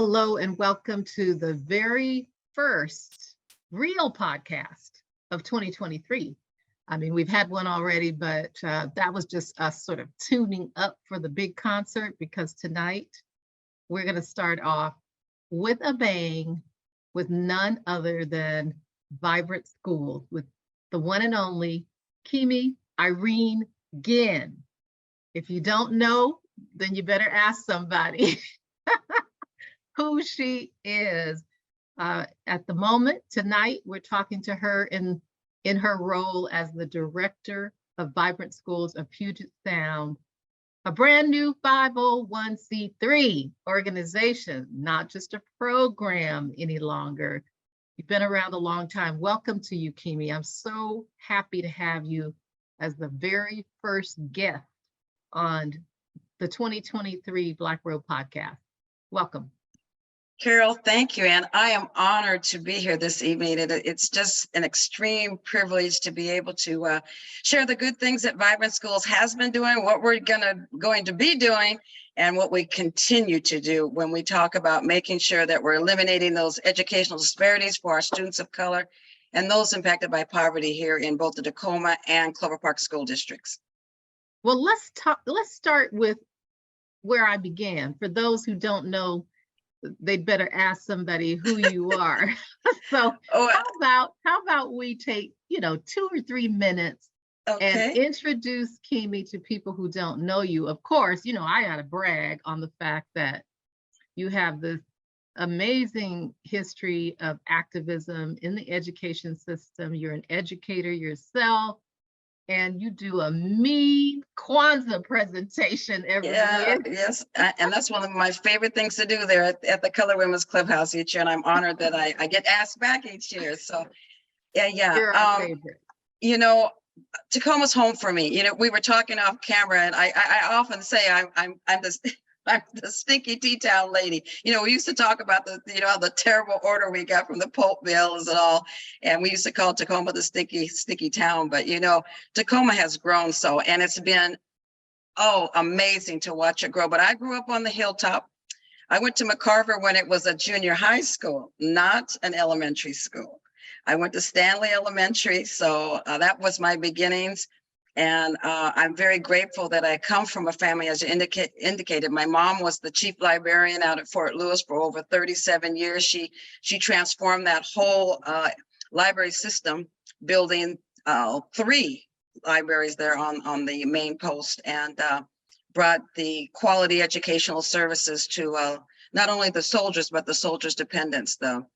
Hello and welcome to the very first real podcast of 2023. I mean, we've had one already, but that was just us sort of tuning up for the big concert because tonight we're going to start off with a bang with none other than Vibrant Schools with the one and only Kimi Irene Ginn. If you don't know, then you better ask somebody who she is. At the moment, tonight, we're talking to her in her role as the director of Vibrant Schools of Puget Sound, a brand new 501c3 organization, not just a program any longer. You've been around a long time. Welcome to you, Kimi. I'm so happy to have you as the very first guest on the 2023 Black Robe podcast. Welcome. Carol, thank you. And I am honored to be here this evening. It's just an extreme privilege to be able to share the good things that Vibrant Schools has been doing, what we're going to be doing, and what we continue to do when we talk about making sure that we're eliminating those educational disparities for our students of color and those impacted by poverty here in both the Tacoma and Clover Park school districts. Well, let's start with where I began. For those who don't know, they'd better ask somebody who you are. So how about we take, 2 or 3 minutes and introduce Kimi to people who don't know you. Of course, I gotta brag on the fact that you have this amazing history of activism in the education system. You're an educator yourself, and you do a mean Kwanzaa presentation every year. Yes, and that's one of my favorite things to do there at the Color Women's Clubhouse each year, and I'm honored that I get asked back each year. So, yeah. You're our favorite. Tacoma's home for me. We were talking off camera, and I often say I'm the stinky T-town lady. We used to talk about the terrible order we got from the Pope bills and all, and we used to call Tacoma the sticky town. But Tacoma has grown so, and it's been amazing to watch it grow. But I grew up on the hilltop. I went to McCarver when it was a junior high school, not an elementary school. I went to Stanley Elementary, so that was my beginnings. And I'm very grateful that I come from a family, as you indicated. My mom was the chief librarian out at Fort Lewis for over 37 years. She transformed that whole library system, building 3 libraries there on the main post, and brought the quality educational services to not only the soldiers, but the soldiers' dependents, the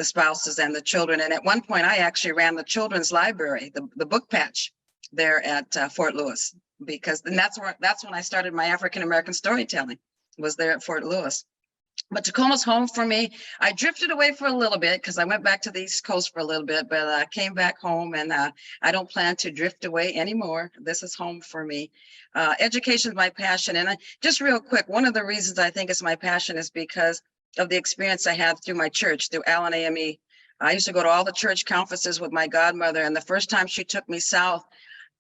spouses and the children. And at one point, I actually ran the children's library, the book patch there at Fort Lewis, because that's when I started my African-American storytelling, was there at Fort Lewis. But Tacoma's home for me. I drifted away for a little bit because I went back to the East Coast for a little bit, but I came back home, and I don't plan to drift away anymore. This is home for me. Education is my passion. And just real quick, one of the reasons I think it's my passion is because of the experience I had through my church, through Allen AME. I used to go to all the church conferences with my godmother, and the first time she took me south,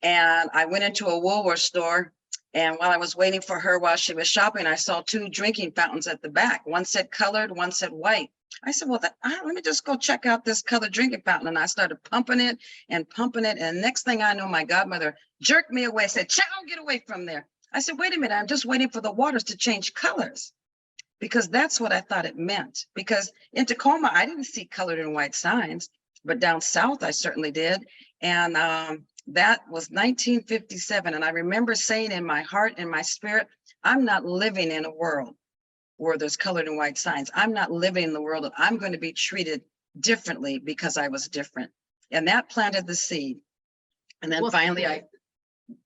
and I went into a Woolworth store, and while I was waiting for her while she was shopping, I saw 2 drinking fountains at the back. One said colored, one said white. I said, well, let me just go check out this colored drinking fountain. And I started pumping it. And next thing I know, my godmother jerked me away, said, child, get away from there. I said, wait a minute, I'm just waiting for the waters to change colors, because that's what I thought it meant. Because in Tacoma, I didn't see colored and white signs, but down south, I certainly did. And that was 1957. And I remember saying in my heart and my spirit, I'm not living in a world where there's colored and white signs. I'm not living in the world that I'm going to be treated differently because I was different. And that planted the seed. And then finally, I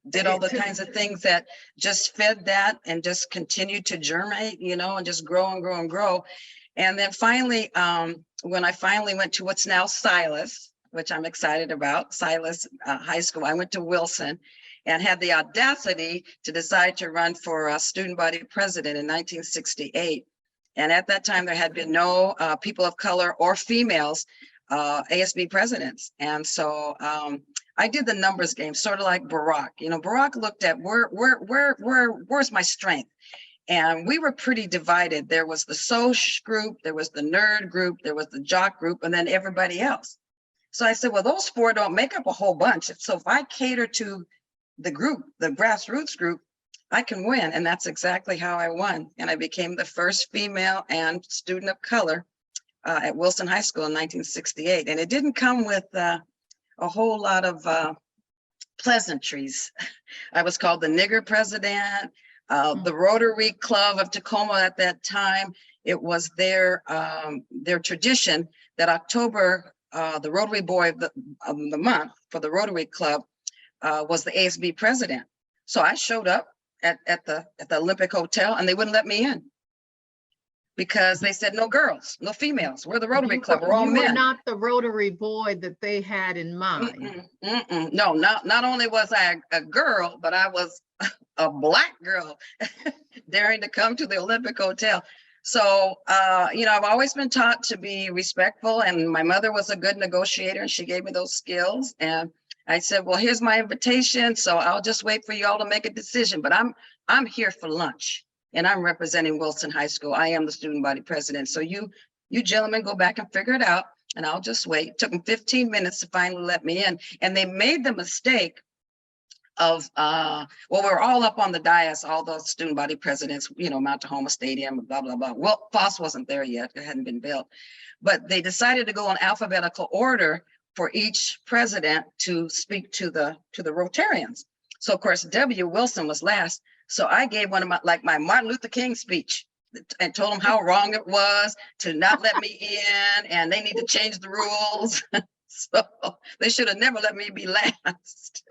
did all the kinds of things that just fed that and just continued to germinate, and just grow and grow and grow. And then finally, when I finally went to what's now Silas, which I'm excited about, Silas High School, I went to Wilson and had the audacity to decide to run for a student body president in 1968. And at that time, there had been no people of color or females ASB presidents. And so I did the numbers game, sort of like Barack. Barack looked at where's my strength? And we were pretty divided. There was the social group, there was the nerd group, there was the jock group, and then everybody else. So I said, well, those four don't make up a whole bunch. So if I cater to the group, the grassroots group, I can win. And that's exactly how I won. And I became the first female and student of color at Wilson High School in 1968. And it didn't come with a whole lot of pleasantries. I was called the nigger president. The Rotary Club of Tacoma at that time, it was their tradition that October, the Rotary Boy of the month for the Rotary Club was the ASB president. So I showed up at the Olympic Hotel, and they wouldn't let me in because they said no girls, no females. We're the Rotary Club. We're all men. You were not the Rotary boy that they had in mind. No, not only was I a girl, but I was a Black girl daring to come to the Olympic Hotel. So, I've always been taught to be respectful, and my mother was a good negotiator, and she gave me those skills. And I said, well, here's my invitation, so I'll just wait for you all to make a decision. But I'm here for lunch, and I'm representing Wilson High School. I am the student body president. So you gentlemen go back and figure it out, and I'll just wait. It took them 15 minutes to finally let me in. And they made the mistake of, we were all up on the dais, all those student body presidents, Mount Tahoma Stadium, blah, blah, blah. Well, Foss wasn't there yet. It hadn't been built. But they decided to go in alphabetical order for each president to speak to the Rotarians. So of course, W. Wilson was last. So I gave one of my Martin Luther King speech and told them how wrong it was to not let me in, and they need to change the rules. So they should have never let me be last.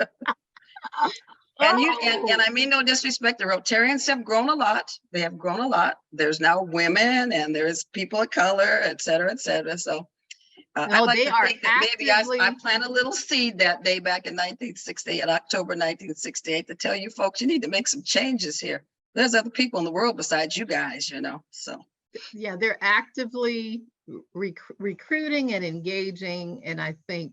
And I mean no disrespect, the Rotarians have grown a lot. They have grown a lot. There's now women and there's people of color, et cetera, et cetera. So I like to think that maybe I planted a little seed that day back in 1968, October 1968, to tell you folks, you need to make some changes here. There's other people in the world besides you guys, so. Yeah, they're actively recruiting and engaging, and I think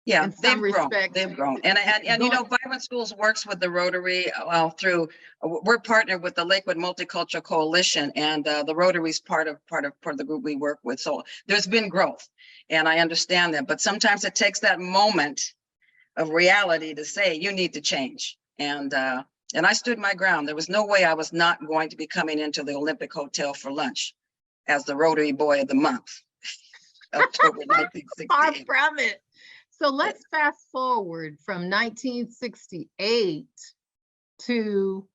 yeah, they've grown. And Vibrant Schools works with the Rotary we're partnered with the Lakewood Multicultural Coalition, and the Rotary is part of the group we work with. So there's been growth, and I understand that. But sometimes it takes that moment of reality to say you need to change. And I stood my ground. There was no way I was not going to be coming into the Olympic Hotel for lunch as the Rotary Boy of the Month, October 1968. Far from it. So let's fast forward from 1968 to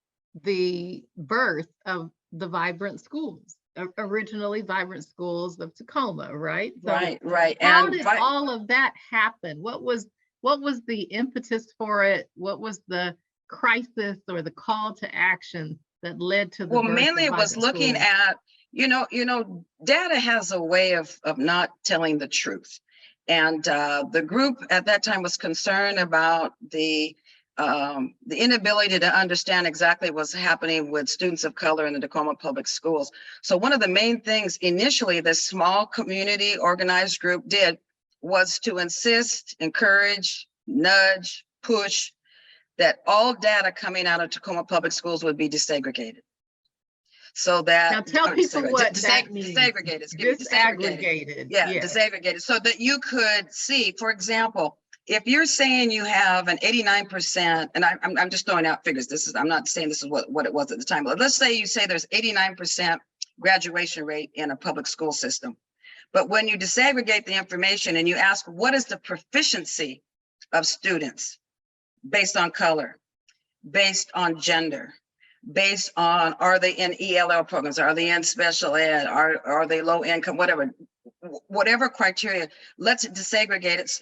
the birth of the Vibrant Schools, originally Vibrant Schools of Tacoma, right? So right. How did all of that happen? What was the impetus for it? What was the crisis or the call to action that led to the birth mainly of it was looking at, data has a way of not telling the truth. And the group at that time was concerned about the inability to understand exactly what's happening with students of color in the Tacoma Public Schools. So one of the main things initially this small community organized group did was to insist, encourage, nudge, push that all data coming out of Tacoma Public Schools would be desegregated. So that now tell people what that means. Disaggregated. Yeah, disaggregated, so that you could see, for example, if you're saying you have an 89%, and I'm just throwing out figures. I'm not saying this is what it was at the time, but let's say you say there's 89% graduation rate in a public school system. But when you disaggregate the information and you ask what is the proficiency of students based on color, based on gender, based on, are they in ELL programs? Are they in special ed? Are they low income? Whatever criteria, let's disaggregate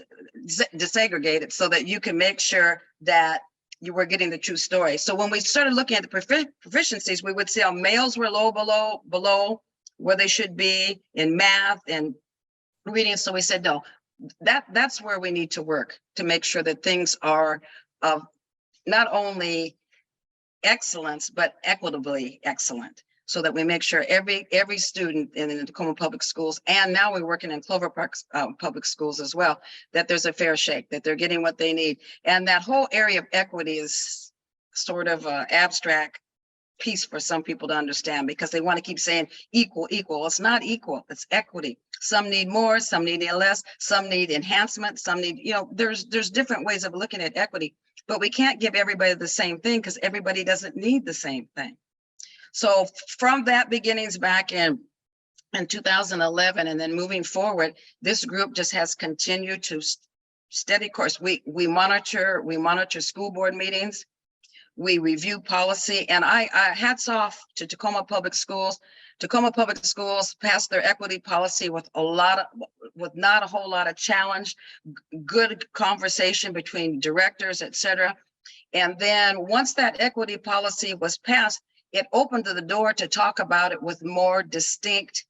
it so that you can make sure that you were getting the true story. So when we started looking at the proficiencies, we would see how males were below where they should be in math and reading. So we said, no, that's where we need to work to make sure that things are of not only excellence, but equitably excellent, so that we make sure every student in the Tacoma Public Schools, and now we're working in Clover Park Public Schools as well, that there's a fair shake, that they're getting what they need. And that whole area of equity is sort of abstract piece for some people to understand, because they want to keep saying equal, equal. It's not equal, it's equity. Some need more, some need less, some need enhancement, some need, there's different ways of looking at equity, but we can't give everybody the same thing because everybody doesn't need the same thing. So from that beginnings back in 2011, and then moving forward, this group just has continued to steady course. We monitor school board meetings. We review policy, and I hats off to Tacoma Public Schools. Tacoma Public Schools passed their equity policy with not a whole lot of challenge, good conversation between directors, et cetera. And then once that equity policy was passed, it opened the door to talk about it with more distinct,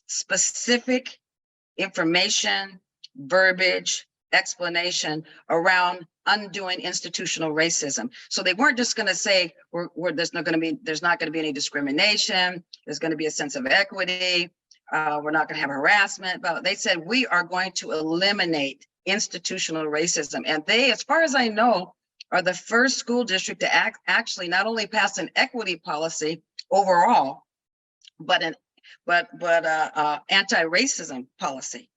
specific information, verbiage, explanation around undoing institutional racism. So they weren't just going to say there's not going to be any discrimination. There's going to be a sense of equity. We're not going to have harassment. But they said we are going to eliminate institutional racism. And they, as far as I know, are the first school district to actually not only pass an equity policy overall, but anti-racism policy.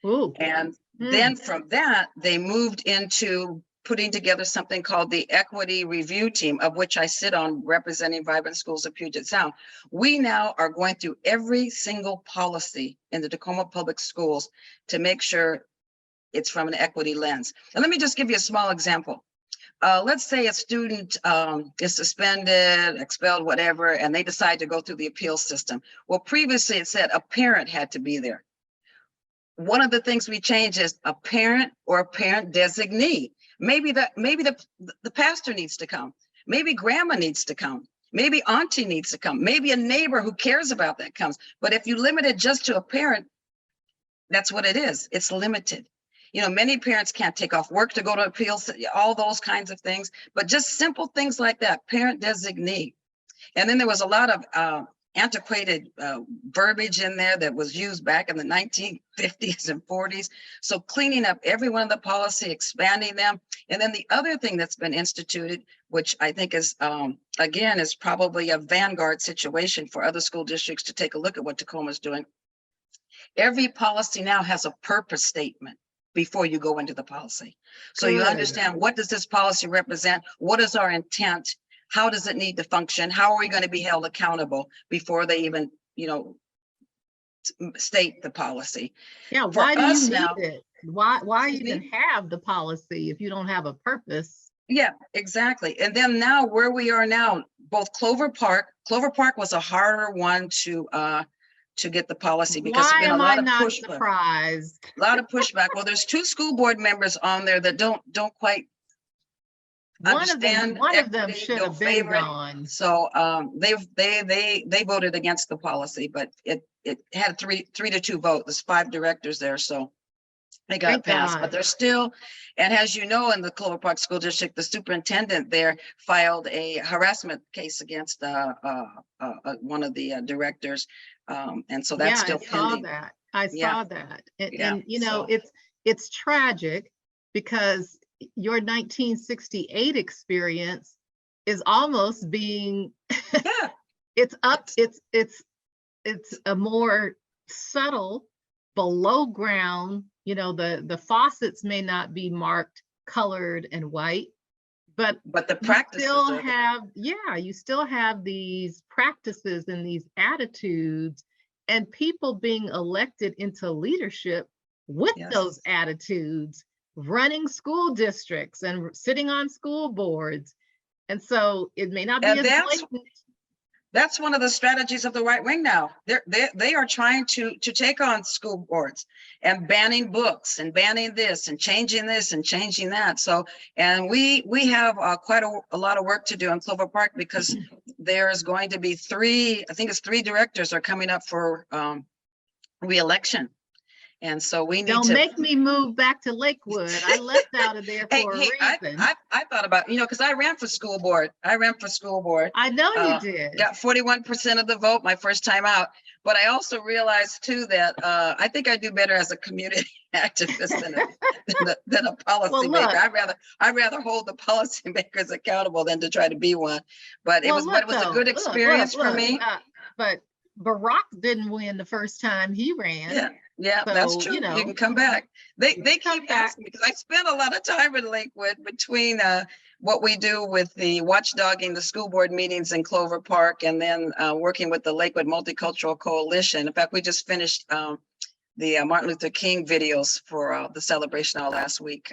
Ooh. And then from that, they moved into putting together something called the Equity Review Team, of which I sit on, representing Vibrant Schools of Puget Sound. We now are going through every single policy in the Tacoma Public Schools to make sure it's from an equity lens. And let me just give you a small example. Let's say a student is suspended, expelled, whatever, and they decide to go through the appeal system. Well, previously it said a parent had to be there. One of the things we changed is a parent or a parent designee. Maybe the pastor needs to come. Maybe grandma needs to come. Maybe auntie needs to come. Maybe a neighbor who cares about that comes. But if you limit it just to a parent, that's what it is. It's limited. Many parents can't take off work to go to appeals, all those kinds of things, but just simple things like that, parent designee. And then there was a lot of antiquated verbiage in there that was used back in the 1950s and 40s. So cleaning up every one of the policy, expanding them. And then the other thing that's been instituted, which I think is, again, is probably a vanguard situation for other school districts to take a look at what Tacoma's doing. Every policy now has a purpose statement before you go into the policy. So you understand, what does this policy represent? What is our intent? How does it need to function? How are we going to be held accountable before they even, state the policy? Yeah, why do you need it? Why even have the policy if you don't have a purpose? Yeah, exactly. And then now where we are now, both Clover Park was a harder one to get the policy, because why there's been am a lot I of not pushback. Surprised? A lot of pushback. Well, there's 2 school board members on there that don't quite understand. One of them should have been gone. So they voted against the policy, but it had 3-2 vote. There's 5 directors there, so they got passed. But they're still, and as you know, in the Clover Park School District, the superintendent there filed a harassment case against one of the directors, and so that's still pending. I saw that, and it's tragic, because your 1968 experience is almost being it's a more subtle, below ground. The faucets may not be marked colored and white, but the practices you still have these practices and these attitudes, and people being elected into leadership with those attitudes, running school districts and sitting on school boards. And so it may not be as blatant. That's one of the strategies of the right wing now. They are trying to take on school boards and banning books and banning this and changing this and changing that. So, and we have quite a lot of work to do in Clover Park, because there's going to be 3 directors are coming up for re-election. And so we need Don't to make me move back to Lakewood. I left out of there Hey, for a hey, reason. I thought about, because I ran for school board. I ran for school board. I know you did. Got 41% of the vote my first time out. But I also realized too that I think I do better as a community activist than a policy maker. I'd rather hold the policymakers accountable than to try to be one. But it was a good experience for me. But Barack didn't win the first time he ran. Yeah, so, that's true. You can come back. They keep asking me because I spend a lot of time in Lakewood between what we do with the watchdogging the school board meetings in Clover Park and then working with the Lakewood Multicultural Coalition. In fact, we just finished the Martin Luther King videos for the celebration last week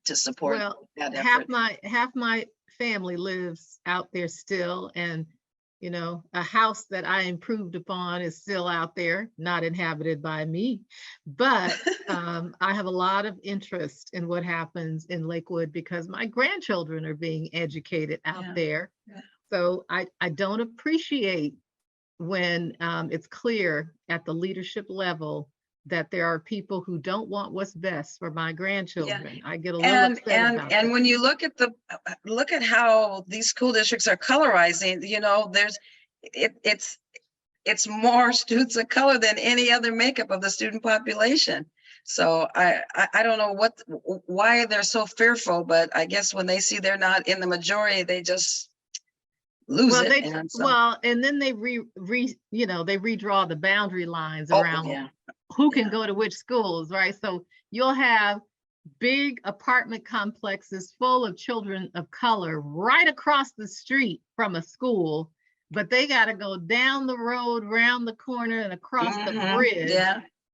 to support that effort. Half my family lives out there still, and a house that I improved upon is still out there, not inhabited by me. But I have a lot of interest in what happens in Lakewood because my grandchildren are being educated out there. Yeah. So I don't appreciate when it's clear at the leadership level that there are people who don't want what's best for my grandchildren. I get a little upset about that. And when you look at how these school districts are colorizing, it's more students of color than any other makeup of the student population. So I don't know why they're so fearful, but I guess when they see they're not in the majority, they just lose it. And then they redraw the boundary lines around who can go to which schools, right? So you'll have big apartment complexes full of children of color right across the street from a school, but they got to go down the road, round the corner, and across the bridge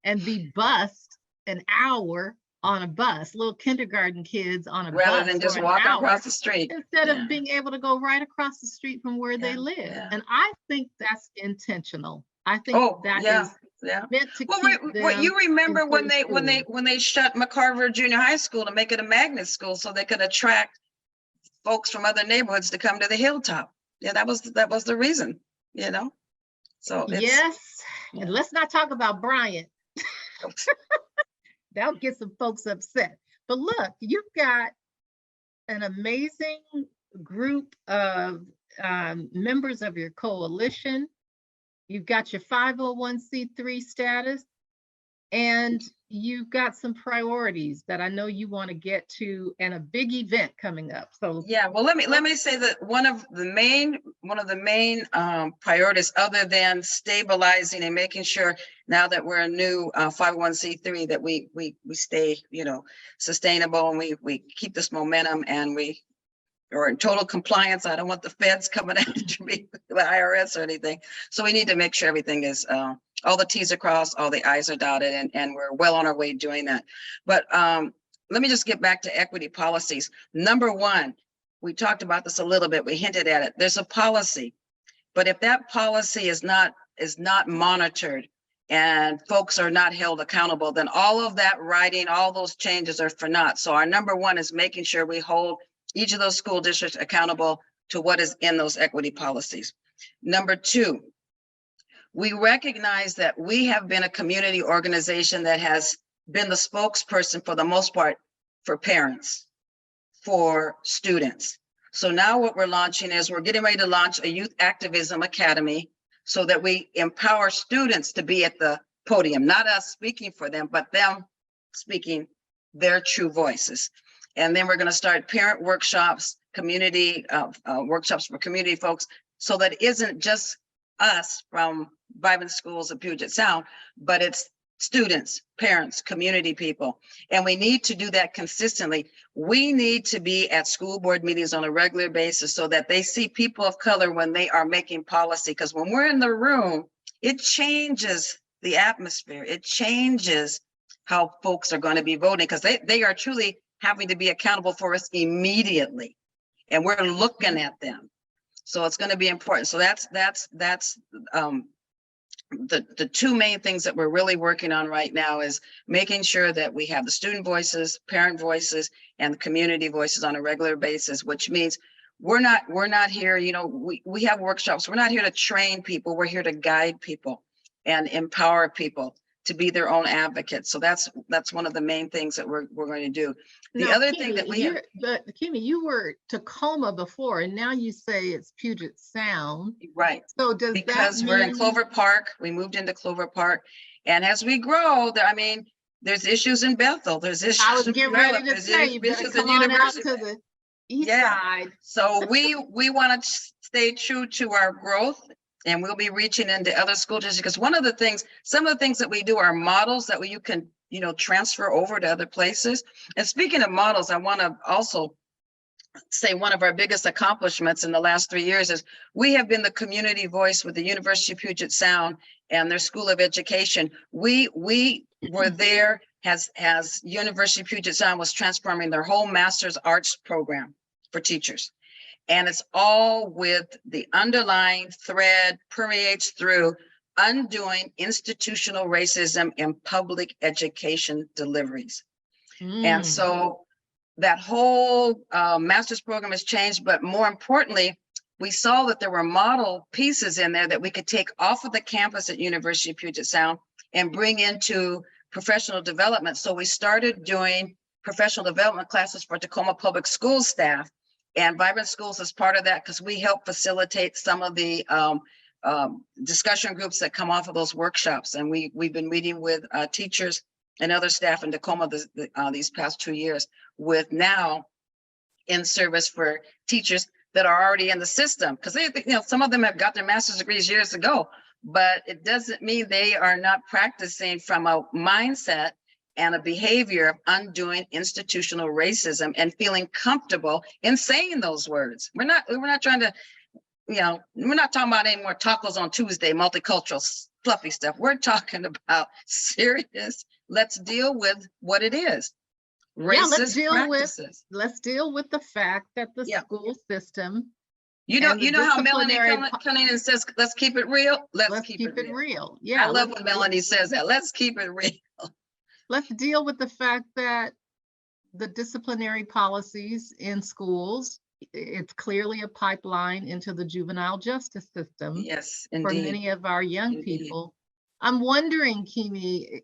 and be bused an hour on a bus, little kindergarten kids on a bus. Rather than just walking across the street. Instead of being able to go right across the street from where they live. Yeah. And I think that's intentional. I think that is meant to keep them. You remember when they shut McCarver Junior High School to make it a magnet school so they could attract folks from other neighborhoods to come to the hilltop. Yeah, that was the reason, So yes, and let's not talk about Bryant. That'll get some folks upset. But look, you've got an amazing group of members of your coalition. You've got your 501c3 status, and you've got some priorities that I know you want to get to, and a big event coming up. So well, let me say that one of the main priorities, other than stabilizing and making sure now that we're a new 501c3 that we stay sustainable and we keep this momentum and or in total compliance. I don't want the feds coming after me, the IRS or anything. So we need to make sure everything is all the T's are crossed, all the I's are dotted, and we're well on our way doing that. But let me just get back to equity policies. Number one, we talked about this a little bit. We hinted at it. There's a policy, but if that policy is not monitored and folks are not held accountable, then all of that writing, all those changes are for naught. So our number one is making sure we hold each of those school districts accountable to what is in those equity policies. Number two, we recognize that we have been a community organization that has been the spokesperson for the most part for parents, for students. So now what we're launching is we're getting ready to launch a youth activism academy so that we empower students to be at the podium, not us speaking for them, but them speaking their true voices. And then we're going to start parent workshops, community workshops for community folks, so that it isn't just us from Vibin Schools of Puget Sound, but it's students, parents, community people. And we need to do that consistently. We need to be at school board meetings on a regular basis so that they see people of color when they are making policy. Because when we're in the room, it changes the atmosphere. It changes how folks are going to be voting, because they are truly having to be accountable for us immediately, and we're looking at them. So it's going to be important. So that's the two main things that we're really working on right now is making sure that we have the student voices, parent voices, and the community voices on a regular basis, which means we're not here, we have workshops. We're not here to train people. We're here to guide people and empower people to be their own advocates. So that's one of the main things that we're going to do. The Now, other Kimi, thing that we have, but Kimi, you were Tacoma before, and now you say it's Puget Sound. right? So does that Because we're in mean Clover Park, we moved into Clover Park, and as we grow, I mean, there's issues in Bethel, there's I issues was in getting Charlotte, ready to there's say you better issues come in on out University. to the east Yeah. side. So we want to stay true to our growth, and we'll be reaching into other school districts, because one of the things, some of the things that we do are models that you can, you know, transfer over to other places. And speaking of models, I want to also say one of our biggest accomplishments in the last 3 years is we have been the community voice with the University of Puget Sound and their School of Education. We were there as University of Puget Sound was transforming their whole master's arts program for teachers. And it's all with the underlying thread permeates through undoing institutional racism in public education deliveries. And so that whole master's program has changed, but more importantly, we saw that there were model pieces in there that we could take off of the campus at University of Puget Sound and bring into professional development. So we started doing professional development classes for Tacoma Public Schools staff, and Vibrant Schools is part of that because we help facilitate some of the discussion groups that come off of those workshops. And we've been meeting with teachers and other staff in Tacoma these past 2 years, with now in service for teachers that are already in the system, because they, you know, some of them have got their master's degrees years ago, but it doesn't mean they are not practicing from a mindset and a behavior of undoing institutional racism and feeling comfortable in saying those words. We're not trying to, you know, we're not talking about any more tacos on Tuesday, multicultural fluffy stuff. We're talking about serious, let's deal with what it is. Racist practices. Let's deal with the fact that the school system. You know how Melanie Cunningham says, let's keep it real. Let's keep it real. Yeah. I love when Melanie says that. Let's keep it real. Let's deal with the fact that the disciplinary policies in schools, it's clearly a pipeline into the juvenile justice system. Yes, indeed. For many of our young people. I'm wondering, Kimi,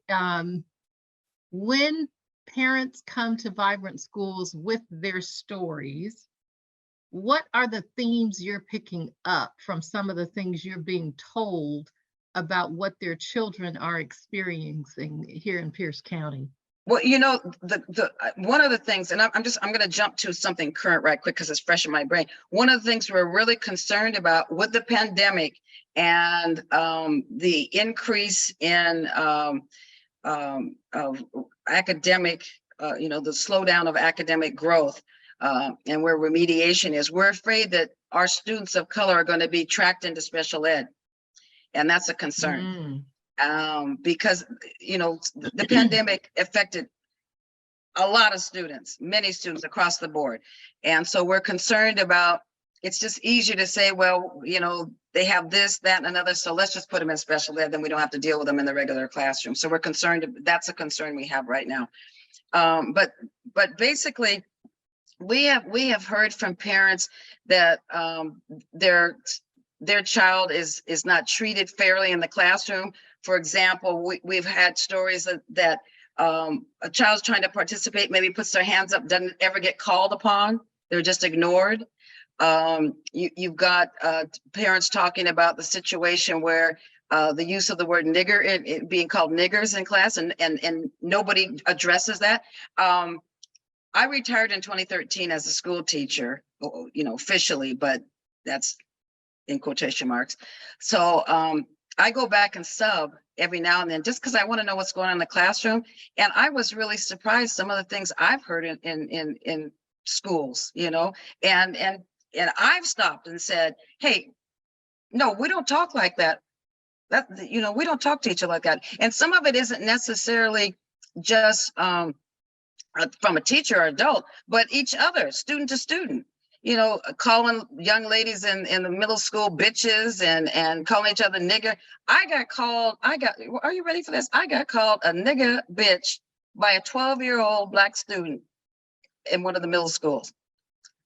when parents come to Vibrant Schools with their stories, what are the themes you're picking up from some of the things you're being told about what their children are experiencing here in Pierce County? Well, you know, the one of the things, and I'm going to jump to something current right quick because it's fresh in my brain. One of the things we're really concerned about with the pandemic and the increase in of academic, you know, the slowdown of academic growth and where remediation is, we're afraid that our students of color are going to be tracked into special ed. And that's a concern. Because, you know, the pandemic affected a lot of students, many students across the board. And so we're concerned about, it's just easier to say, well, you know, they have this, that, and another, so let's just put them in special ed, then we don't have to deal with them in the regular classroom. So we're concerned, that's a concern we have right now. But basically, we have heard from parents that their child is not treated fairly in the classroom. For example, we've had stories that a child's trying to participate, maybe puts their hands up, doesn't ever get called upon. They're just ignored. You've got parents talking about the situation where the use of the word nigger, it being called niggers in class, and nobody addresses that. I retired in 2013 as a school teacher, you know, officially, but that's in quotation marks. So I go back and sub every now and then just because I want to know what's going on in the classroom. And I was really surprised some of the things I've heard in schools, you know, and I've stopped and said, hey, no, we don't talk like that. You know, we don't talk to each other like that. And some of it isn't necessarily just from a teacher or adult, but each other, student to student. You know, calling young ladies in the middle school bitches and calling each other nigger. Are you ready for this? I got called a nigger bitch by a 12-year-old Black student in one of the middle schools.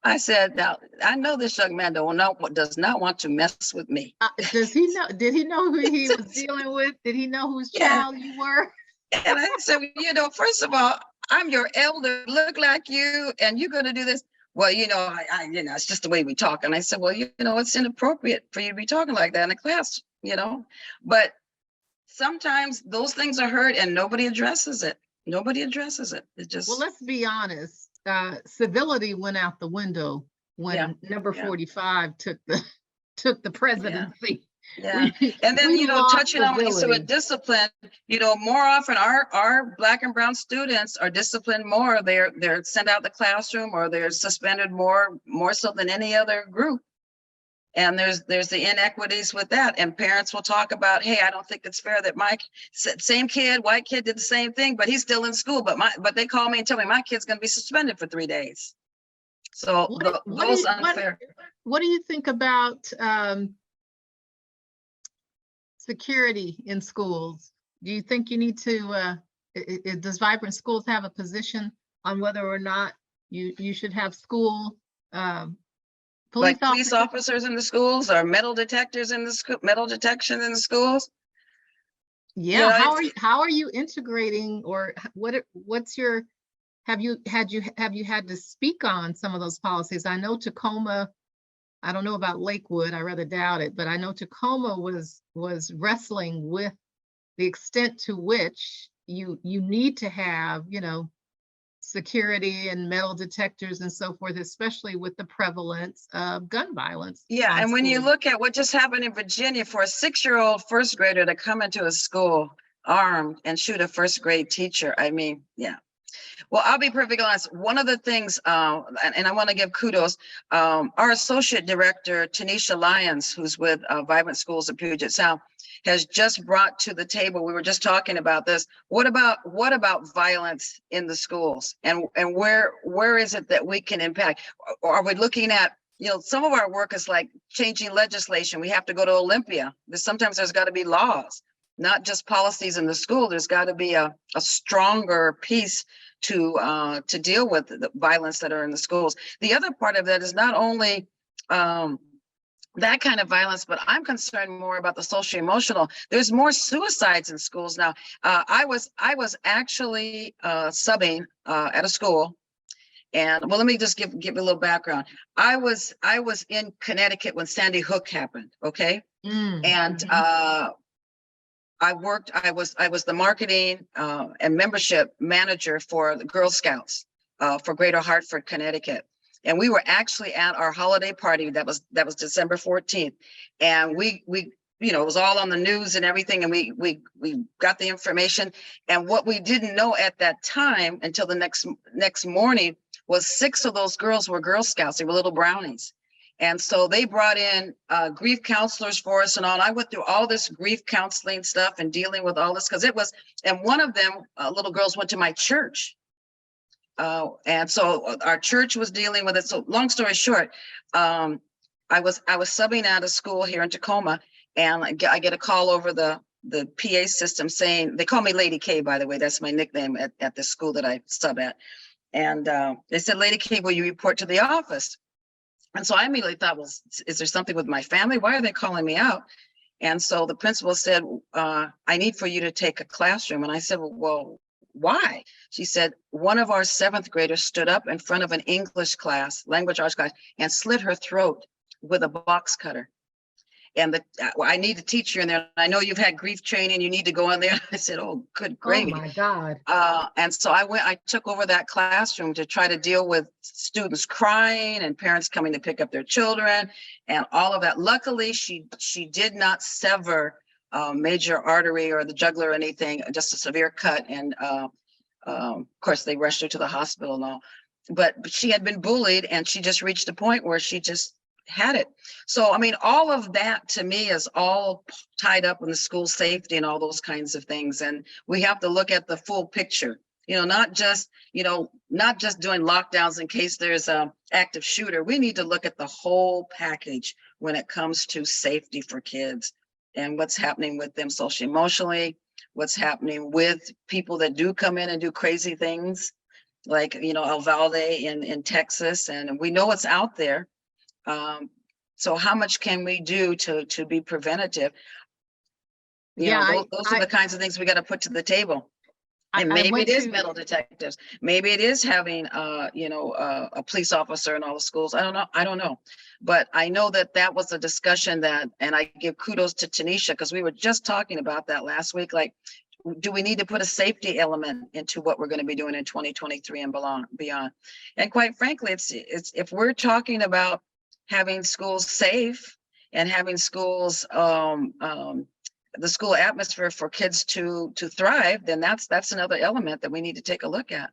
I said, now, I know this young man does not want to mess with me. Does he know? Did he know who he was dealing with? Did he know whose Yeah. child you were? And I said, first of all, I'm your elder, look like you, and you're going to do this. Well, it's just the way we talk. And I said, well, it's inappropriate for you to be talking like that in a class, but sometimes those things are heard and nobody addresses it. Nobody addresses it. It just. Well, let's be honest. Civility went out the window when number 45 took the presidency. Yeah. And then, touching on when you said with discipline, more often our Black and brown students are disciplined more. They're sent out the classroom or they're suspended more so than any other group. And there's the inequities with that. And parents will talk about, hey, I don't think it's fair that my same kid, white kid, did the same thing, but he's still in school. But they call me and tell me my kid's going to be suspended for 3 days. So those unfair. What do you think about security in schools? Do you think you need to, does Vibrant Schools have a position on whether or not you should have school police officers in the schools or metal detectors in the school, metal detection in the schools? Yeah, how are you integrating, or what's your, have you had to speak on some of those policies? I know Tacoma, I don't know about Lakewood, I rather doubt it, but I know Tacoma was wrestling with the extent to which you need to have, security and metal detectors and so forth, especially with the prevalence of gun violence. Yeah, and when you look at what just happened in Virginia for a 6-year-old first grader to come into a school armed and shoot a first grade teacher, I mean, yeah. Well, I'll be perfectly honest. One of the things, and I want to give kudos, our associate director, Tanisha Lyons, who's with Vibrant Schools of Puget Sound, has just brought to the table. We were just talking about this. What about violence in the schools, and where is it that we can impact? Or are we looking at, some of our work is like changing legislation. We have to go to Olympia. Sometimes there's got to be laws, not just policies in the school. There's got to be a stronger piece to deal with the violence that are in the schools. The other part of that is not only that kind of violence, but I'm concerned more about the social emotional. There's more suicides in schools now. I was actually subbing at a school, and well, let me just give you a little background. I was in Connecticut when Sandy Hook happened. Okay, and I was the marketing and membership manager for the Girl Scouts for Greater Hartford, Connecticut. And we were actually at our holiday party that was December 14th. And we it was all on the news and everything. And we got the information. And what we didn't know at that time until the next morning was 6 of those girls were Girl Scouts. They were little brownies. And so they brought in grief counselors for us and all. I went through all this grief counseling stuff and dealing with all this, because and one of them, little girls, went to my church. And so our church was dealing with it. So long story short, I was subbing out of school here in Tacoma, and I get a call over the PA system saying, they call me Lady K, by the way, that's my nickname at the school that I sub at. And they said, Lady K, will you report to the office? And so I immediately thought, well, is there something with my family? Why are they calling me out? And so the principal said, I need for you to take a classroom. And I said, well, why? She said, one of our 7th graders stood up in front of an English class, language arts class, and slit her throat with a box cutter. And I need to teach you in there. I know you've had grief training. You need to go in there. I said, oh, good gravy. Oh my God. And so I took over that classroom to try to deal with students crying and parents coming to pick up their children and all of that. Luckily, she did not sever major artery or the jugular or anything, just a severe cut. And of course, they rushed her to the hospital and all. But she had been bullied, and she just reached a point where she just had it. So, I mean, all of that to me is all tied up in the school safety and all those kinds of things. And we have to look at the full picture, not just doing lockdowns in case there's an active shooter. We need to look at the whole package when it comes to safety for kids and what's happening with them socially, emotionally, what's happening with people that do come in and do crazy things. like, Uvalde in Texas, and we know it's out there. So how much can we do to be preventative? Yeah, Those are the kinds of things we got to put to the table. And I maybe went it is to, metal detectors. Maybe it is having, a police officer in all the schools. I don't know. But I know that was a discussion and I give kudos to Tanisha, because we were just talking about that last week. Like, do we need to put a safety element into what we're going to be doing in 2023 and beyond? And quite frankly, it's if we're talking about having schools safe and having schools, the school atmosphere for kids to thrive, then that's another element that we need to take a look at.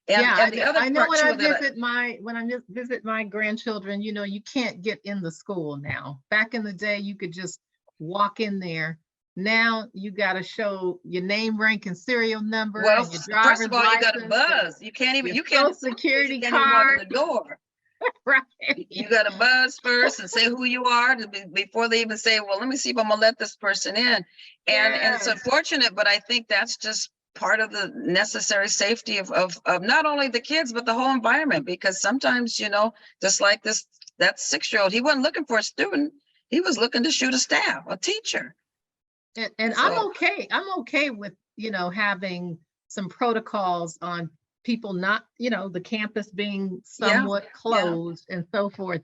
And the other I know part when too I that visit my grandchildren, you can't get in the school now. Back in the day, you could just walk in there. Now you got to show your name, rank, and serial number, well, and your first driver's of all, you got to license, and buzz. You can't even your you social can't security you can't even walk in the card, door. right? You got to buzz first and say who you are before they even say, well, let me see if I'm gonna let this person in. And it's Yes. unfortunate, but I think that's just part of the necessary safety of not only the kids, but the whole environment. Because sometimes, just like that 6-year-old, he wasn't looking for a student. He was looking to shoot a teacher. And So, I'm okay with, having some protocols on people not, the campus being yeah, somewhat yeah, closed and so forth.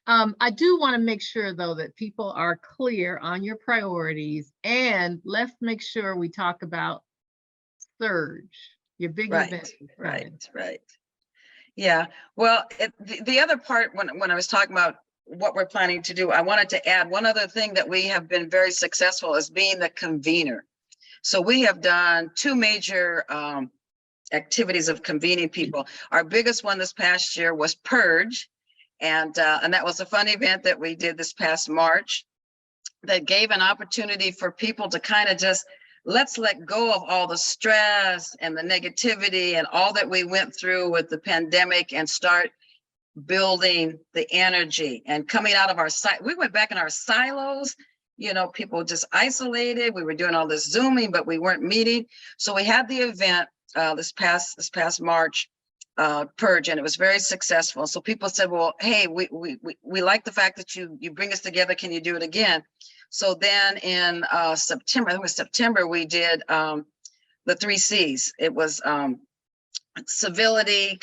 I do want to make sure though that people are clear on your priorities, and let's make sure we talk about Surge, your big event right, is coming. right. Yeah. Well, the other part, when I was talking about what we're planning to do, I wanted to add one other thing that we have been very successful as being the convener. So we have done 2 major activities of convening people. Our biggest one this past year was Purge. And that was a fun event that we did this past March that gave an opportunity for people to kind of just, let's let go of all the stress and the negativity and all that we went through with the pandemic and start building the energy and coming out of our we went back in our silos. People just isolated. We were doing all this Zooming, but we weren't meeting. So we had the event this past March, Purge, and it was very successful. So people said, well, hey, we like the fact that you bring us together. Can you do it again? So then in September, I think it was September, we did the 3 C's. It was civility,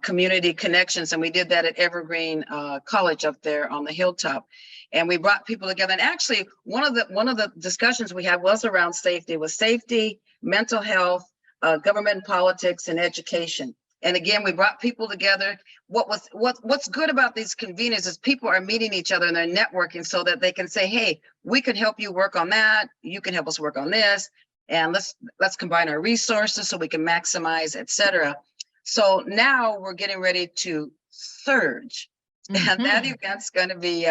community connections, and we did that at Evergreen College up there on the hilltop. And we brought people together. And actually, one of the discussions we had was around safety. It was safety, mental health, government and politics, and education. And again, we brought people together. What's good about these conveners is people are meeting each other and they're networking so that they can say, hey, we can help you work on that. You can help us work on this. And let's combine our resources so we can maximize, et cetera. So now we're getting ready to Surge. And that event's going to be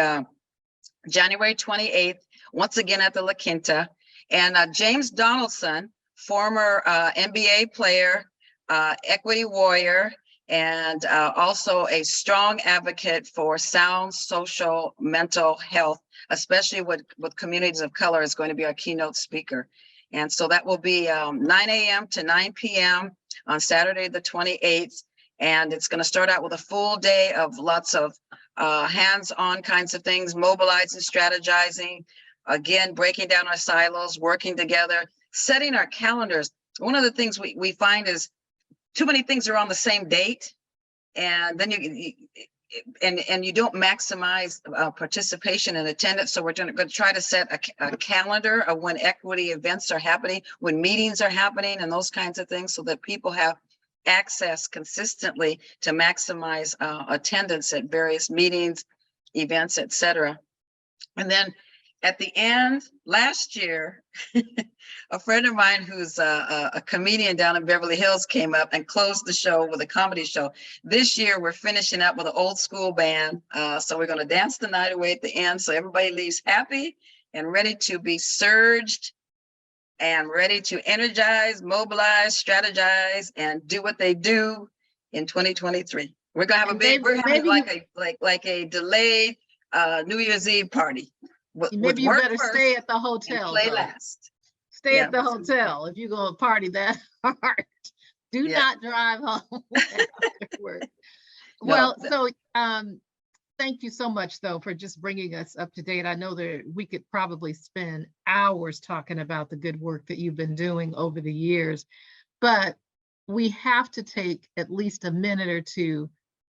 January 28th, once again at the La Quinta. And James Donaldson, former NBA player, equity warrior, and also a strong advocate for sound social mental health, especially with communities of color, is going to be our keynote speaker. And so that will be 9 a.m. to 9 p.m. on Saturday, the 28th. And it's going to start out with a full day of lots of hands-on kinds of things, mobilizing, strategizing, again, breaking down our silos, working together, setting our calendars. One of the things we find is too many things are on the same date. And then you don't maximize participation and attendance. So we're going to try to set a calendar of when equity events are happening, when meetings are happening, and those kinds of things, so that people have access consistently to maximize attendance at various meetings, events, et cetera. And then at the end, last year, a friend of mine who's a comedian down in Beverly Hills came up and closed the show with a comedy show. This year, we're finishing up with an old school band. So we're going to dance the night away at the end. So everybody leaves happy and ready to be surged and ready to energize, mobilize, strategize, and do what they do in 2023. We're going to have we're having like a delayed New Year's Eve party. Maybe you better stay at the hotel. Play last. Stay at the hotel if you're going to party that hard. Do Yeah. not drive home after work. No. Well, so thank you so much, though, for just bringing us up to date. I know that we could probably spend hours talking about the good work that you've been doing over the years, but we have to take at least a minute or two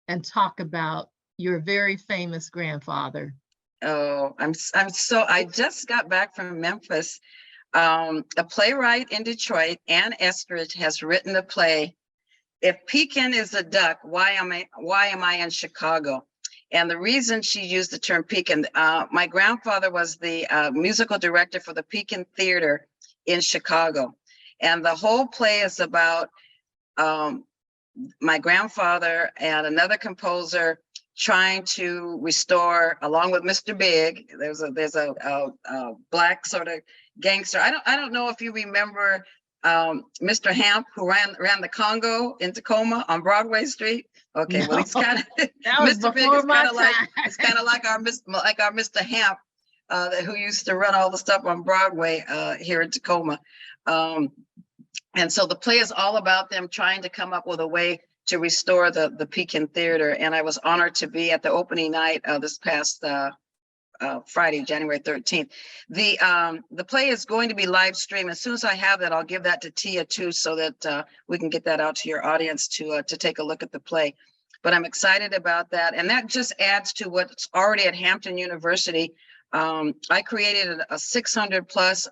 and talk about your very famous grandfather. Oh, I just got back from Memphis. A playwright in Detroit, Ann Estridge, has written a play, If Pekin is a Duck, Why Am I in Chicago? And the reason she used the term Pekin, my grandfather was the musical director for the Pekin Theater in Chicago. And the whole play is about my grandfather and another composer trying to restore, along with Mr. Big. There's a black sort of gangster. I don't know if you remember Mr. Hamp, who ran the Congo in Tacoma on Broadway Street. Okay, well, he's kind of Mr. Big is kind of like our Mr. Hamp, who used to run all the stuff on Broadway here in Tacoma. And so the play is all about them trying to come up with a way to restore the Pekin Theater. And I was honored to be at the opening night this past Friday, January 13th. The play is going to be live streamed. As soon as I have that, I'll give that to Tia too, so that we can get that out to your audience to take a look at the play. But I'm excited about that. And that just adds to what's already at Hampton University. I created a 600 plus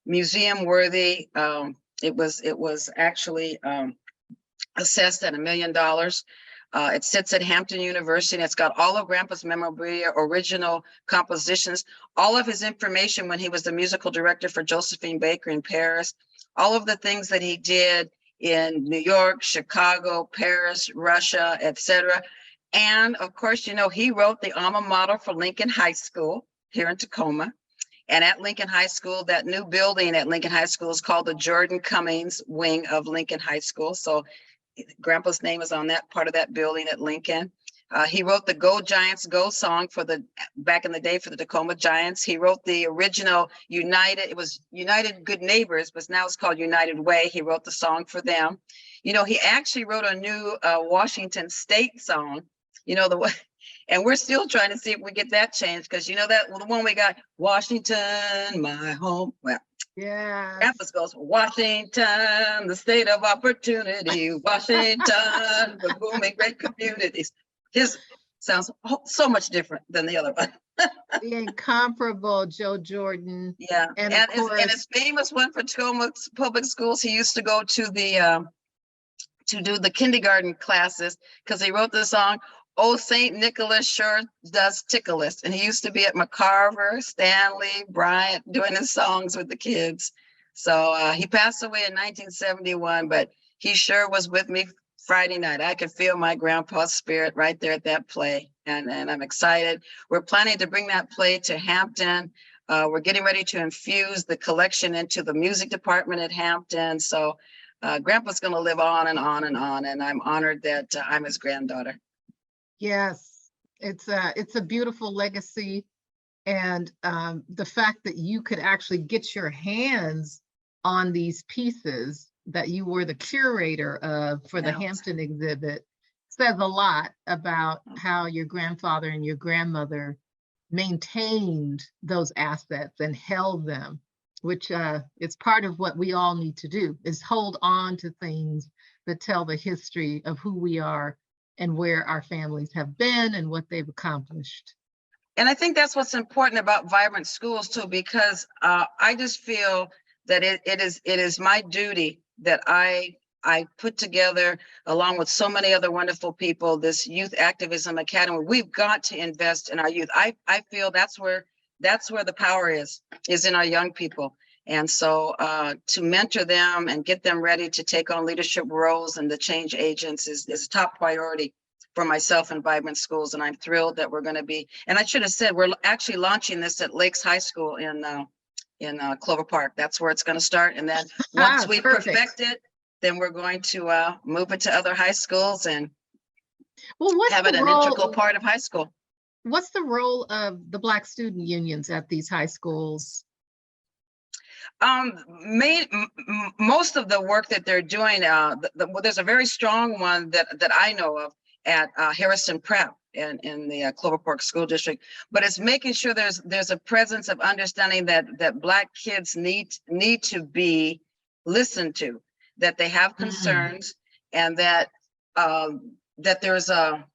museum worthy. It was actually assessed at $1 million. It sits at Hampton University, and it's got all of Grandpa's memorabilia, original compositions, all of his information when he was the musical director for Josephine Baker in Paris, all of the things that he did in New York, Chicago, Paris, Russia, etc. And of course, you know, he wrote the alma mater for Lincoln High School here in Tacoma. And at Lincoln High School, that new building at Lincoln High School is called the Jordan Cummings wing of Lincoln High School. So Grandpa's name is on that part of that building at Lincoln. He wrote the Go Giants Go song back in the day for the Tacoma Giants. He wrote the original it was United Good Neighbors, but now it's called United Way. He wrote the song for them. You know, he actually wrote a new Washington State song, you know, and we're still trying to see if we get that changed, because you know that the one we got, Washington, my home. Well, yeah, Grandpa's goes, Washington, the state of opportunity, Washington, the booming great communities. His sounds so much different than the other one. the incomparable Joe Jordan. Yeah, and his famous one for Tacoma Public Schools, he used to go to to do the kindergarten classes, because he wrote the song, Oh, St. Nicholas sure does tickle us. And he used to be at McCarver, Stanley, Bryant, doing his songs with the kids. So he passed away in 1971, but he sure was with me Friday night. I could feel my grandpa's spirit right there at that play. And I'm excited. We're planning to bring that play to Hampton. We're getting ready to infuse the collection into the music department at Hampton. So Grandpa's going to live on and on and on. And I'm honored that I'm his granddaughter. Yes, it's a beautiful legacy. And the fact that you could actually get your hands on these pieces that you were the curator of for the Hampton exhibit says a lot about how your grandfather and your grandmother maintained those assets and held them, which is part of what we all need to do, is hold on to things that tell the history of who we are and where our families have been and what they've accomplished. And I think that's what's important about vibrant schools too, because I just feel that it is my duty that I put together, along with so many other wonderful people, this Youth Activism Academy. We've got to invest in our youth. I feel that's where the power is in our young people. And so to mentor them and get them ready to take on leadership roles and the change agents is a top priority for myself and Vibrant Schools. And I'm thrilled that we're going to be, and I should have said, we're actually launching this at Lakes High School in Clover Park. That's where it's going to start. And then once we perfect it, then we're going to move it to other high schools and have it an integral part of high school. What's the role of the Black student unions at these high schools? Most of the work that they're doing, there's a very strong one that I know of at Harrison Prep in the Clover Park School District. But it's making sure there's a presence of understanding that Black kids need to be listened to, that they have concerns, and that there's a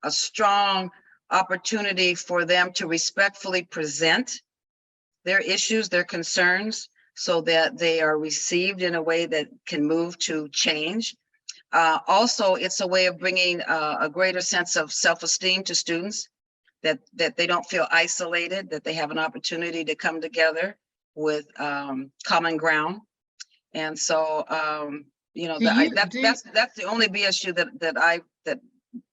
strong opportunity for them to respectfully present their issues, their concerns, so that they are received in a way that can move to change. Also, it's a way of bringing a greater sense of self-esteem to students, that they don't feel isolated, that they have an opportunity to come together with common ground. And so, that's the only BSU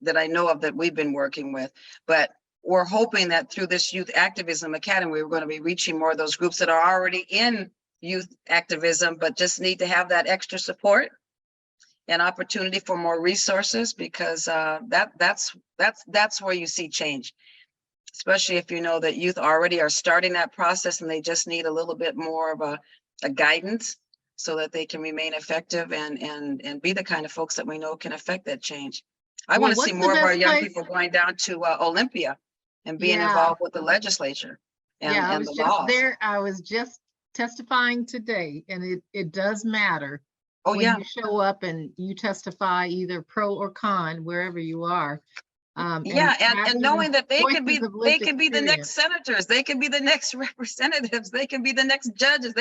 that I know of that we've been working with. But we're hoping that through this Youth Activism Academy, we're going to be reaching more of those groups that are already in youth activism, but just need to have that extra support and opportunity for more resources, because that's where you see change, especially if you know that youth already are starting that process and they just need a little bit more of a guidance, so that they can remain effective and be the kind of folks that we know can affect that change. I want to see more of our young people going down to Olympia and being involved with the legislature and the laws. I was just testifying today, and it does matter. Oh, when yeah. you show up and you testify either pro or con, wherever you are. And knowing that they could be the next senators, they could be the next representatives, they can be the next judges,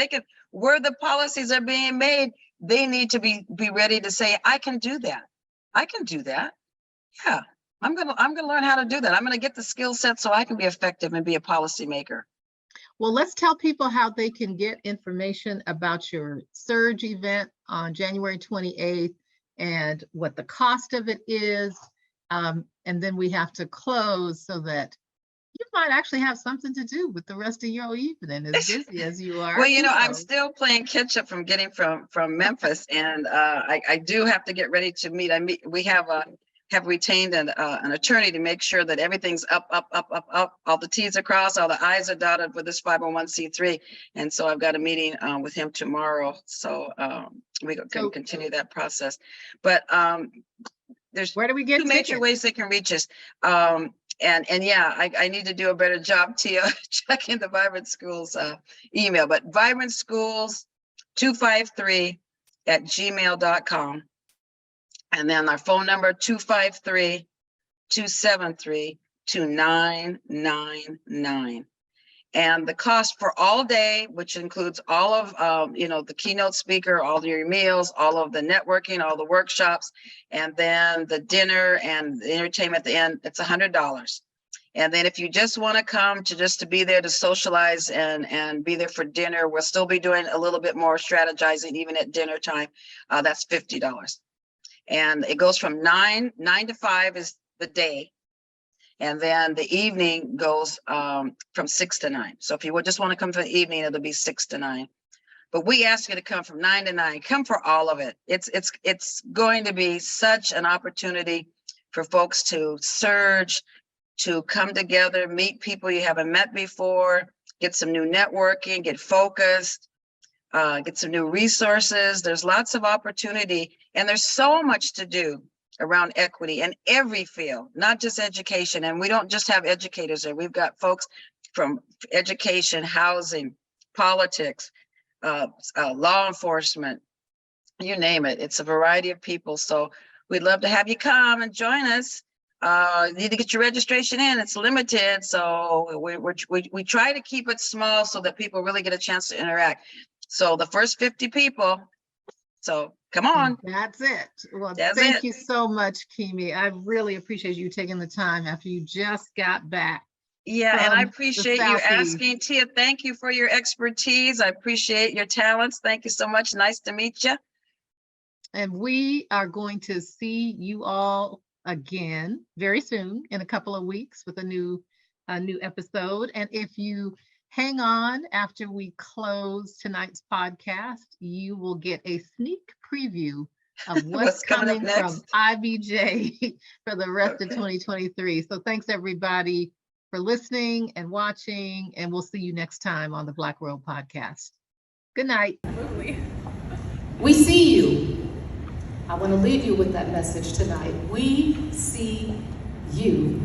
where the policies are being made, they need to be ready to say, I can do that. I can do that. Yeah, I'm gonna learn how to do that. I'm gonna get the skill set so I can be effective and be a policymaker. Well, let's tell people how they can get information about your Surge event on January 28th and what the cost of it is. And then we have to close, so that you might actually have something to do with the rest of your evening, as busy as you are. Well, I'm still playing catch up from getting from Memphis, and I do have to get ready to meet. We have retained an attorney to make sure that everything's up, all the T's are crossed, all the I's are dotted with this 501c3. And so I've got a meeting with him tomorrow. So we can continue that process. But there's where do we get two major ways they can reach us. And yeah, I need to do a better job, Tia, checking the Vibrant Schools email, but vibrantschools253@gmail.com. And then our phone number, 253-273-2999. And the cost for all day, which includes all of, the keynote speaker, all your meals, all of the networking, all the workshops, and then the dinner and the entertainment at the end, it's $100. And then if you just want to come to be there to socialize and be there for dinner, we'll still be doing a little bit more strategizing even at dinner time. That's $50. And it goes from 9 to 5 is the day. And then the evening goes from 6 to 9. So if you would just want to come for the evening, it'll be 6 to 9. But we ask you to come from 9 to 9. Come for all of it. It's going to be such an opportunity for folks to surge, to come together, meet people you haven't met before, get some new networking, get focused, get some new resources. There's lots of opportunity, and there's so much to do around equity in every field, not just education. And we don't just have educators there. We've got folks from education, housing, politics, law enforcement, you name it. It's a variety of people. So we'd love to have you come and join us. You need to get your registration in. It's limited. So we try to keep it small so that people really get a chance to interact. So the first 50 people. So come on. That's it. Well, thank you so much, Kimi. I really appreciate you taking the time after you just got back. Yeah, and I appreciate you asking, Tia. Thank you for your expertise. I appreciate your talents. Thank you so much. Nice to meet you. And we are going to see you all again very soon, in a couple of weeks, with a new episode. And if you hang on after we close tonight's podcast, you will get a sneak preview of what's coming from IBJ for the rest of 2023. So thanks, everybody. for listening and watching, and we'll see you next time on the Black Robe Podcast. Good night. We see you. I want to leave you with that message tonight. We see you.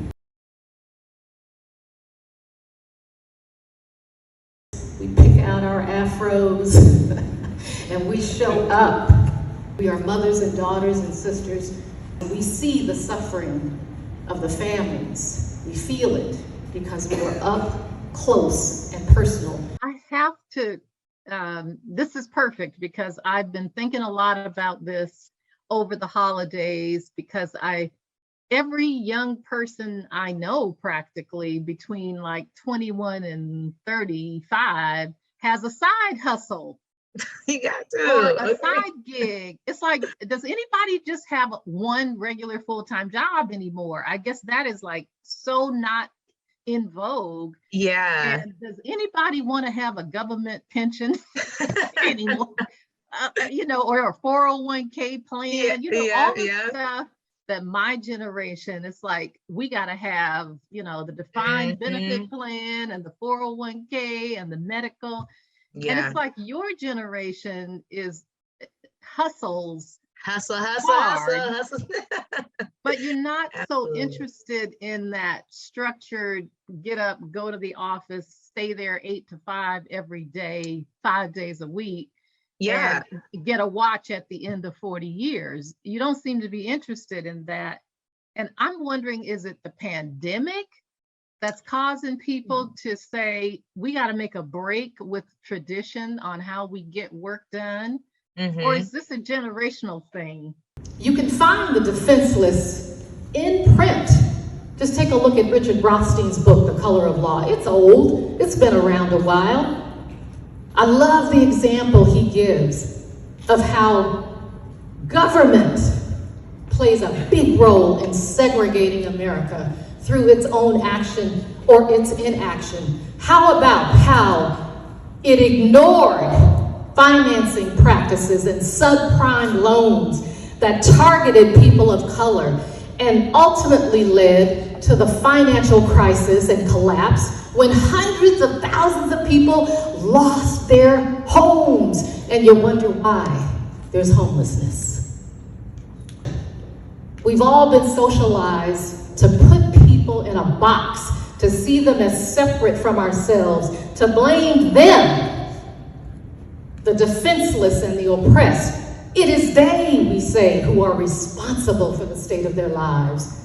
We pick out our afros and we show up. We are mothers and daughters and sisters. We see the suffering of the families. We feel it because we were up close and personal. I have to, this is perfect because I've been thinking a lot about this over the holidays because every young person I know practically between like 21 and 35 has a side hustle. You got Or to. a side gig. It's like, does anybody just have one regular full-time job anymore? I guess that is like so not in vogue. Yeah. And does anybody want to have a government pension anymore? Or a 401k plan, all the stuff that my generation, it's like, we got to have, the defined benefit plan and the 401k and the medical. Yeah. And it's like your generation hustles Hustle. hard, but you're not so Absolutely. interested in that structured get up, go to the office, stay there 8 to 5 every day, 5 days a week, Yeah. and get a watch at the end of 40 years. You don't seem to be interested in that. And I'm wondering, is it the pandemic that's causing people to say, we got to make a break with tradition on how we get work done? Or is this a generational thing? You can find The Defenseless in print. Just take a look at Richard Rothstein's book, The Color of Law. It's old, it's been around a while. I love the example he gives of how government plays a big role in segregating America through its own action or its inaction. How about how it ignored financing practices and subprime loans that targeted people of color and ultimately led to the financial crisis and collapse when hundreds of thousands of people lost their homes. And you wonder why there's homelessness. We've all been socialized to put people in a box, to see them as separate from ourselves, to blame them, the defenseless and the oppressed. It is they, we say, who are responsible for the state of their lives.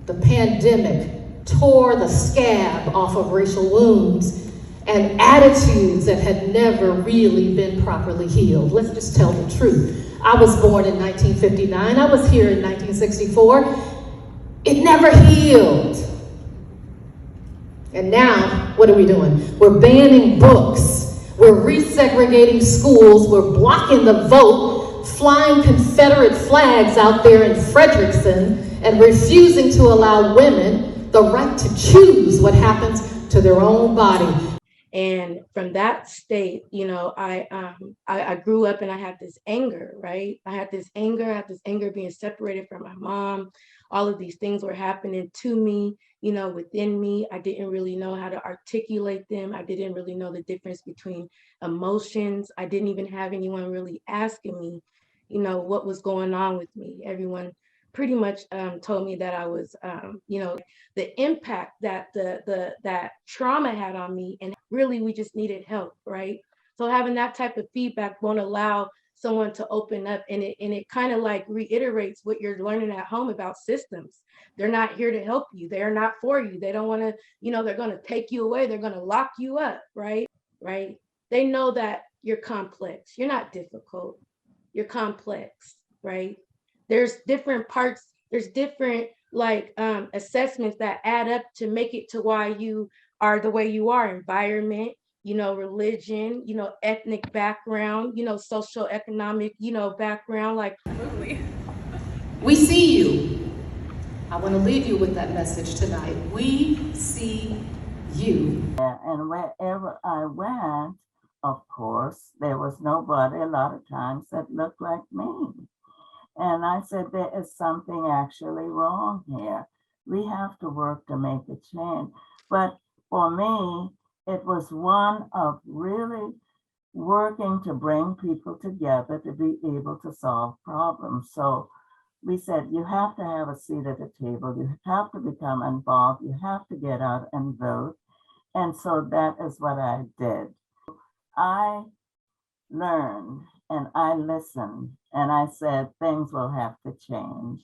The pandemic tore the scab off of racial wounds and attitudes that had never really been properly healed. Let's just tell the truth. I was born in 1959. I was here in 1964. It never healed. And now, what are we doing? We're banning books. We're resegregating schools. We're blocking the vote, flying Confederate flags out there in Frederickson, and refusing to allow women the right to choose what happens to their own body. And from that state, I grew up and I had this anger, right? I had this anger being separated from my mom. All of these things were happening to me, within me. I didn't really know how to articulate them. I didn't really know the difference between emotions. I didn't even have anyone really asking me, what was going on with me. Everyone pretty much told me that I was, the impact that that trauma had on me, and really we just needed help, right? So having that type of feedback won't allow someone to open up, and it kind of like reiterates what you're learning at home about systems. They're not here to help you. They're not for you. They don't want to, they're going to take you away. They're going to lock you up, right? They know that you're complex. You're not difficult. You're complex, right? There's different parts, there's different assessments that add up to make it to why you are the way you are. Environment, religion, ethnic background, social economic, background, We see you. I want to leave you with that message tonight. We see you. And wherever I went, of course, there was nobody a lot of times that looked like me. And I said, there is something actually wrong here. We have to work to make a change. But for me, it was one of really working to bring people together to be able to solve problems. So we said, you have to have a seat at the table. You have to become involved. You have to get out and vote. And so that is what I did. I learned and I listened and I said, things will have to change.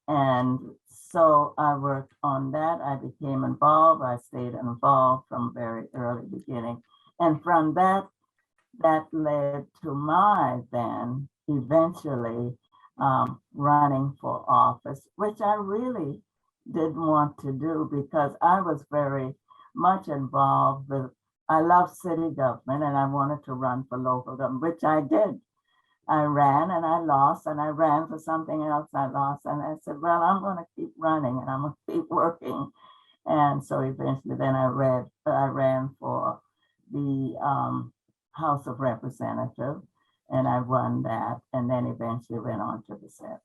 And so I worked on that. I became involved. I stayed involved from very early beginning. And from that led to my then eventually running for office, which I really didn't want to do because I was very much involved with, I love city government and I wanted to run for local government, which I did. I ran and I lost and I ran for something else, I lost. And I said, well, I'm going to keep running and I'm going to keep working. And so eventually then I ran for the House of Representatives and I won that and then eventually went on to the Senate.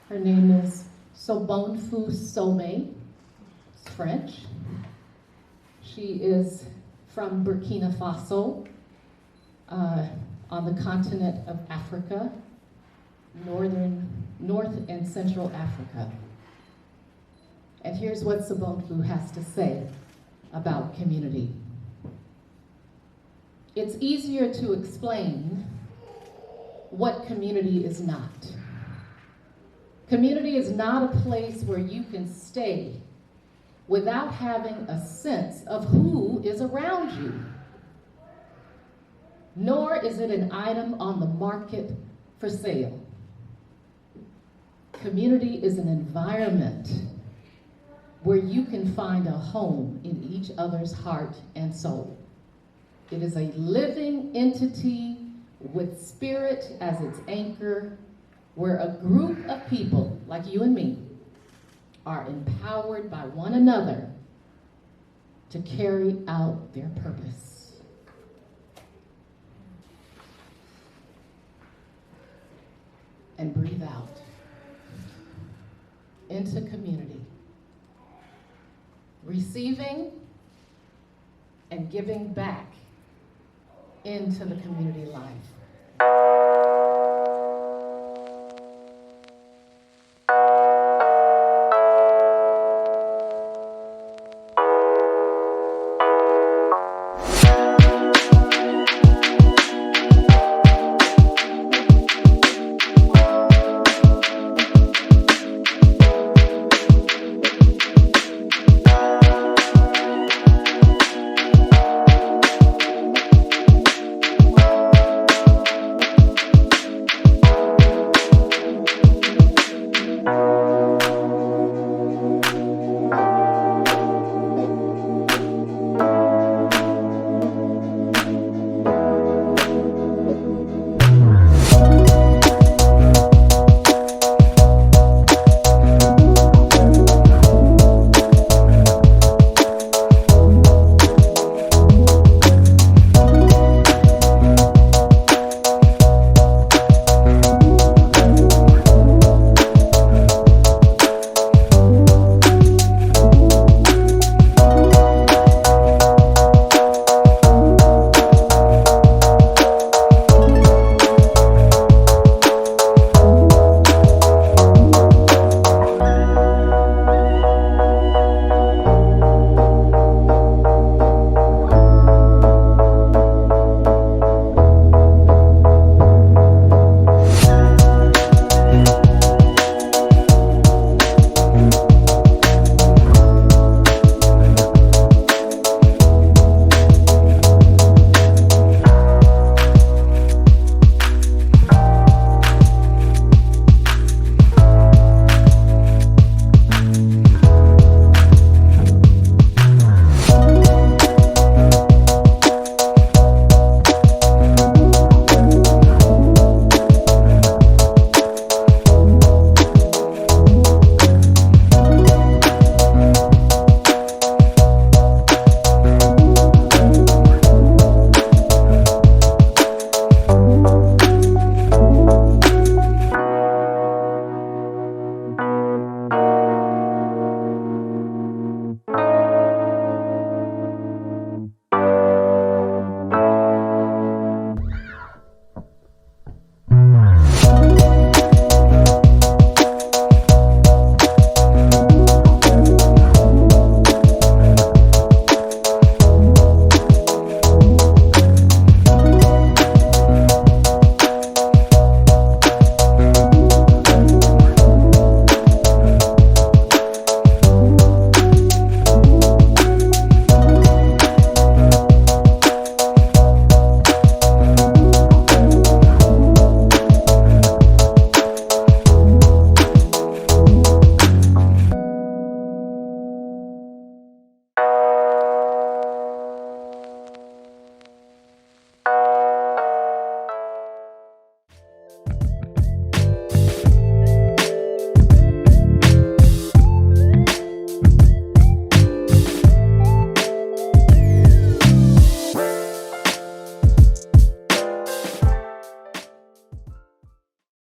Her name is Sobonfu Some. It's French. She is from Burkina Faso, on the continent of Africa, North and Central Africa. And here's what Sobonfu has to say about community. It's easier to explain what community is not. Community is not a place where you can stay without having a sense of who is around you. Nor is it an item on the market for sale. Community is an environment where you can find a home in each other's heart and soul. It is a living entity with spirit as its anchor, where a group of people like you and me are empowered by one another to carry out their purpose. And breathe out into community, receiving and giving back into the community life.